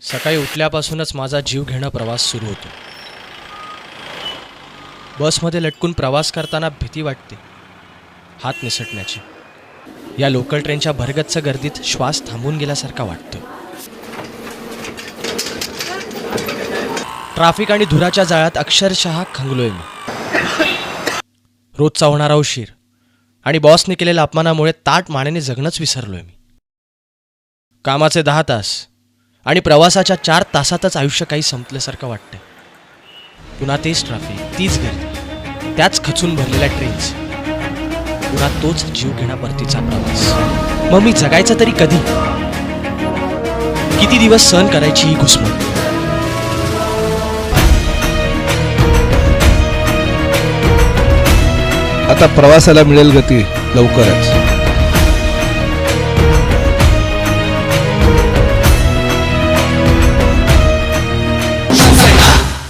सकाळी उठल्यापासूनच माझा जीव घेणं प्रवास सुरू होतो. बसमध्ये लटकून प्रवास करताना भीती वाटते हात निसटण्याची. या लोकल ट्रेनच्या भरगच्च गर्दीत श्वास थांबून गेल्यासारखा वाटतो. ट्रॅफिक आणि धुराच्या जाळ्यात अक्षरशः खंगलोय मी. रोजचा होणारा उशीर आणि बॉसने केलेल्या अपमानामुळे ताट मानेने जगणंच विसरलोय मी. कामाचे 10 तास आणि प्रवासाच्या 4 तासातच आयुष्य काही संपल्यासारखं वाटतंय. पुन्हा तेच ट्रॅफिक, तीच गर्दी, त्याच खचून भरलेल्या ट्रेन्स, पुन्हा तोच जीव घेणा परतीचा प्रवास. मग मी जगायचं तरी कधी? किती दिवस सहन करायची ही घुसमट? आता प्रवासाला मिळेल गती लवकरच.